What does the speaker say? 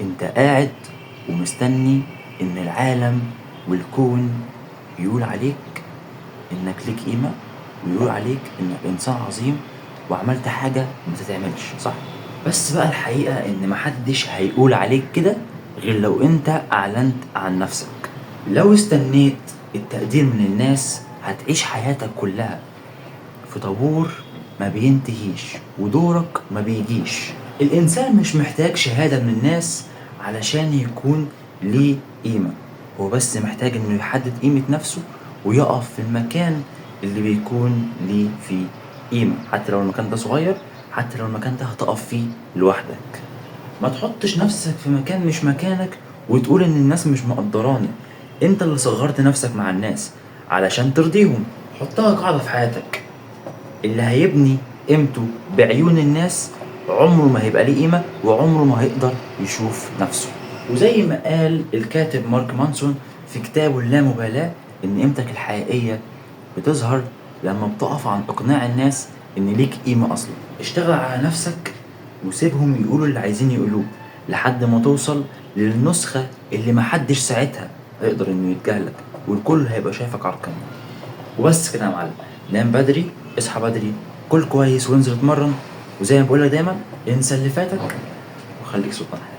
انت قاعد ومستني ان العالم والكون يقول عليك انك ليك قيمة، ويقول عليك انك انسان عظيم وعملت حاجة ما تتعملش، صح؟ بس بقى الحقيقة ان محدش هيقول عليك كده غير لو انت اعلنت عن نفسك. لو استنيت التقدير من الناس هتعيش حياتك كلها في طابور ما بينتهيش ودورك ما بيجيش. الإنسان مش محتاج شهادة من الناس علشان يكون ليه قيمة، هو بس محتاج إنه يحدد قيمة نفسه ويقف في المكان اللي بيكون ليه فيه قيمة، حتى لو المكان ده صغير، حتى لو المكان ده هتقف فيه لوحدك. ما تحطش نفسك في مكان مش مكانك وتقول إن الناس مش مقدراني. انت اللي صغرت نفسك مع الناس علشان ترضيهم. حطها قاعدة في حياتك: اللي هيبني قيمته بعيون الناس عمره ما هيبقى ليه قيمة، وعمره ما هيقدر يشوف نفسه. وزي ما قال الكاتب مارك مانسون في كتابه اللامبالاة، إن قيمتك الحقيقية بتظهر لما بتقف عن إقناع الناس إن ليك قيمة أصلا. اشتغل على نفسك وسيبهم يقولوا اللي عايزين يقولوه لحد ما توصل للنسخة اللي محدش ساعتها هيقدر إنه يتجاهلك، والكل هيبقى شايفك عرقان. وبس كده يا معلم. نام بدري، اصحى بدري، كل كويس وانزل اتمرن، وزي ما بقولك دايما انسى اللي فاتك وخليك سلطان حياتك.